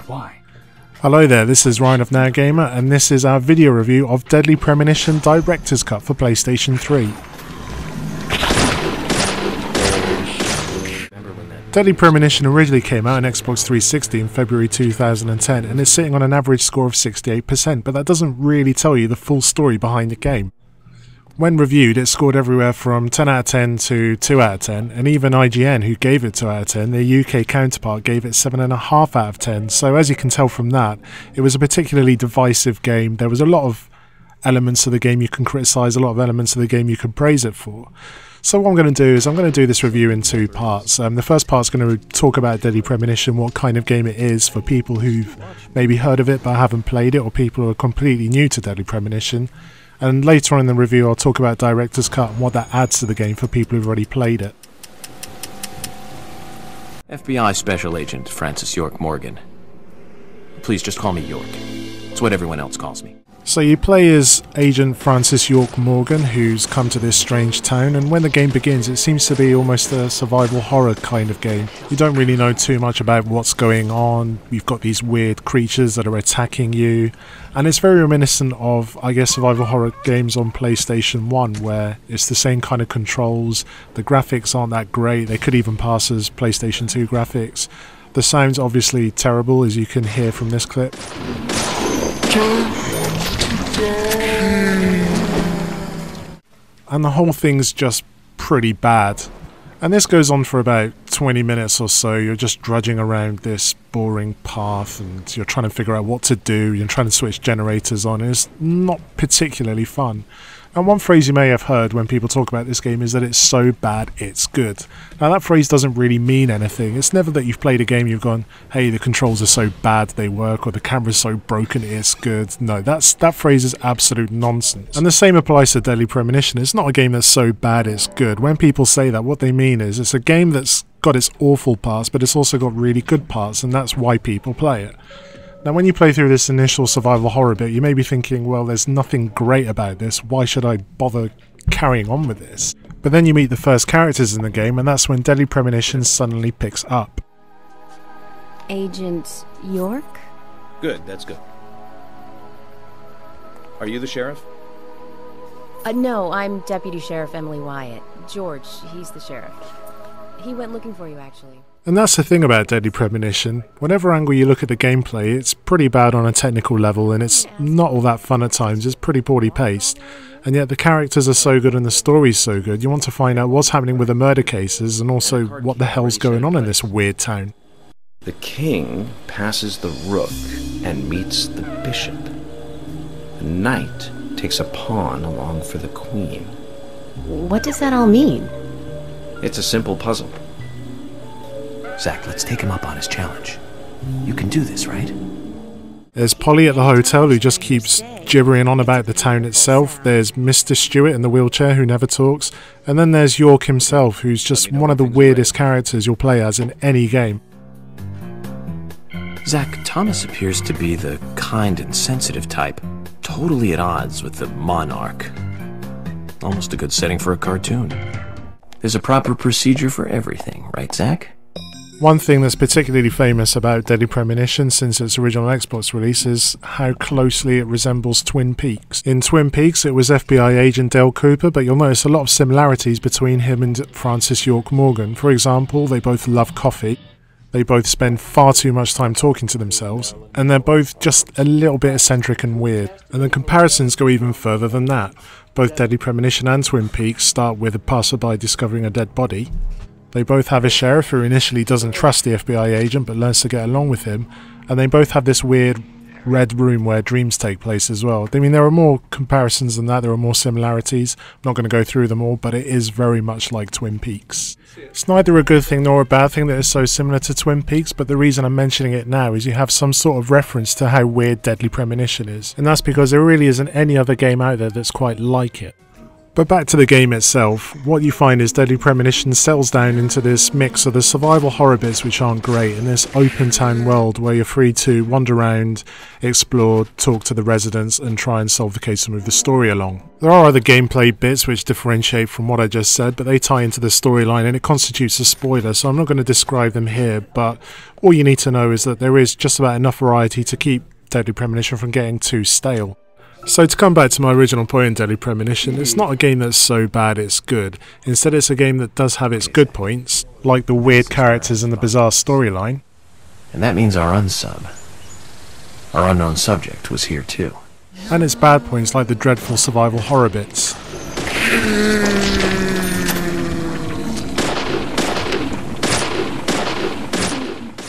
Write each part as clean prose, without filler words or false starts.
But why? Hello there, this is Ryan of NowGamer, and this is our video review of Deadly Premonition Director's Cut for PlayStation 3. Deadly Premonition originally came out on Xbox 360 in February 2010 and is sitting on an average score of 68%, but that doesn't really tell you the full story behind the game. When reviewed, it scored everywhere from 10 out of 10 to 2 out of 10, and even IGN, who gave it 2 out of 10, their UK counterpart gave it 7.5 out of 10, so as you can tell from that, it was a particularly divisive game. There was a lot of elements of the game you can criticise, a lot of elements of the game you can praise it for. So what I'm going to do is I'm going to do this review in two parts. The first part is going to talk about Deadly Premonition, what kind of game it is for people who've maybe heard of it but haven't played it, or people who are completely new to Deadly Premonition. And later on in the review I'll talk about Director's Cut and what that adds to the game for people who've already played it. FBI Special Agent Francis York Morgan. Please just call me York. It's what everyone else calls me. So you play as Agent Francis York Morgan, who's come to this strange town, and when the game begins it seems to be almost a survival horror kind of game. You don't really know too much about what's going on. You've got these weird creatures that are attacking you, and it's very reminiscent of, I guess, survival horror games on PlayStation 1, where it's the same kind of controls. The graphics aren't that great, they could even pass as PlayStation 2 graphics. The sound's obviously terrible, as you can hear from this clip. And the whole thing's just pretty bad. And this goes on for about 20 minutes or so. You're just drudging around this boring path and you're trying to figure out what to do. You're trying to switch generators on. It's not particularly fun. And one phrase you may have heard when people talk about this game is that it's so bad it's good. Now that phrase doesn't really mean anything. It's never that you've played a game you've gone, hey, the controls are so bad they work, or the camera's so broken it's good. No, that phrase is absolute nonsense. And the same applies to Deadly Premonition. It's not a game that's so bad it's good. When people say that, what they mean is it's a game that's got its awful parts, but it's also got really good parts, and that's why people play it. Now when you play through this initial survival horror bit, you may be thinking, well, there's nothing great about this, why should I bother carrying on with this? But then you meet the first characters in the game, and that's when Deadly Premonition suddenly picks up. Agent York? Good, that's good. Are you the sheriff? No, I'm Deputy Sheriff Emily Wyatt. George, he's the sheriff. He went looking for you, actually. And that's the thing about Deadly Premonition. Whatever angle you look at the gameplay, it's pretty bad on a technical level, and it's not all that fun at times. It's pretty poorly paced. And yet the characters are so good and the story's so good, you want to find out what's happening with the murder cases and also what the hell's going on in this weird town. The king passes the rook and meets the bishop. The knight takes a pawn along for the queen. What does that all mean? It's a simple puzzle. Zach, let's take him up on his challenge. You can do this, right? There's Polly at the hotel, who just keeps gibbering on about the town itself. There's Mr. Stewart in the wheelchair, who never talks. And then there's York himself, who's just one of the weirdest characters you'll play as in any game. Zach, Thomas appears to be the kind and sensitive type, totally at odds with the monarch. Almost a good setting for a cartoon. There's a proper procedure for everything, right, Zach? One thing that's particularly famous about Deadly Premonition since its original Xbox release is how closely it resembles Twin Peaks. In Twin Peaks it was FBI agent Dale Cooper, but you'll notice a lot of similarities between him and Francis York Morgan. For example, they both love coffee, they both spend far too much time talking to themselves, and they're both just a little bit eccentric and weird. And the comparisons go even further than that. Both Deadly Premonition and Twin Peaks start with a passerby discovering a dead body. They both have a sheriff who initially doesn't trust the FBI agent but learns to get along with him, and they both have this weird red room where dreams take place as well. I mean, there are more comparisons than that, there are more similarities. I'm not going to go through them all, but it is very much like Twin Peaks. It's neither a good thing nor a bad thing that it's so similar to Twin Peaks, but the reason I'm mentioning it now is you have some sort of reference to how weird Deadly Premonition is, and that's because there really isn't any other game out there that's quite like it. But back to the game itself, what you find is Deadly Premonition settles down into this mix of the survival horror bits which aren't great, and this open town world where you're free to wander around, explore, talk to the residents and try and solve the case and move the story along. There are other gameplay bits which differentiate from what I just said, but they tie into the storyline and it constitutes a spoiler, so I'm not going to describe them here, but all you need to know is that there is just about enough variety to keep Deadly Premonition from getting too stale. So to come back to my original point in Deadly Premonition, it's not a game that's so bad it's good. Instead it's a game that does have its good points, like the weird characters and the bizarre storyline. And that means our unsub, our unknown subject, was here too. And its bad points like the dreadful survival horror bits.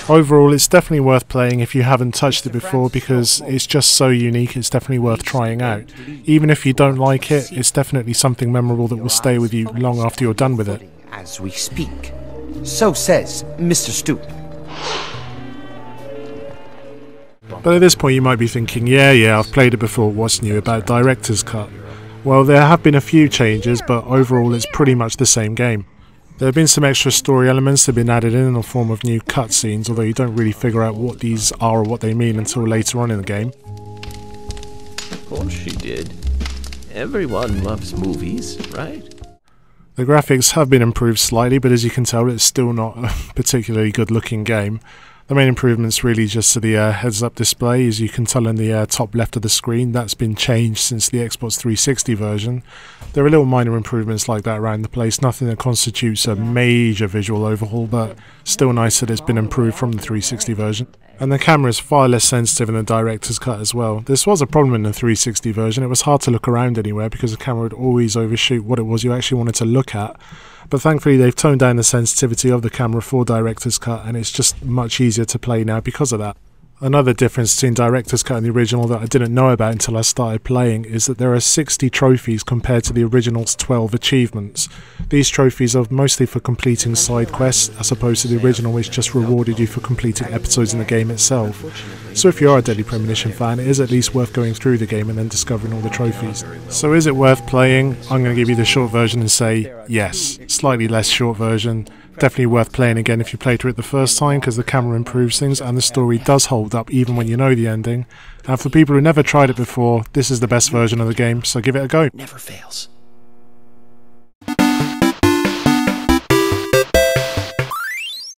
Overall, it's definitely worth playing if you haven't touched it before because it's just so unique, it's definitely worth trying out. Even if you don't like it, it's definitely something memorable that will stay with you long after you're done with it. As we speak. So says Mr. Stoop. But at this point you might be thinking, yeah, I've played it before, what's new about Director's Cut? Well, there have been a few changes, but overall it's pretty much the same game. There have been some extra story elements that have been added in the form of new cutscenes, although you don't really figure out what these are or what they mean until later on in the game. Of course she did. Everyone loves movies, right? The graphics have been improved slightly, but as you can tell it's still not a particularly good looking game. The main improvements really just to the heads-up display, as you can tell in the top left of the screen. That's been changed since the Xbox 360 version. There are little minor improvements like that around the place, nothing that constitutes a major visual overhaul, but still nice that it's been improved from the 360 version. And the camera is far less sensitive in the Director's Cut as well. This was a problem in the 360 version. It was hard to look around anywhere because the camera would always overshoot what it was you actually wanted to look at. But thankfully they've toned down the sensitivity of the camera for Director's Cut and it's just much easier to play now because of that. Another difference between Director's Cut and the original that I didn't know about until I started playing is that there are 60 trophies compared to the original's 12 achievements. These trophies are mostly for completing side quests as opposed to the original which just rewarded you for completing episodes in the game itself. So if you are a Deadly Premonition fan, it is at least worth going through the game and then discovering all the trophies. So is it worth playing? I'm going to give you the short version and say yes. Slightly less short version. Definitely worth playing again if you played through it the first time because the camera improves things and the story does hold up even when you know the ending. And for people who never tried it before, this is the best version of the game, so give it a go. Never fails.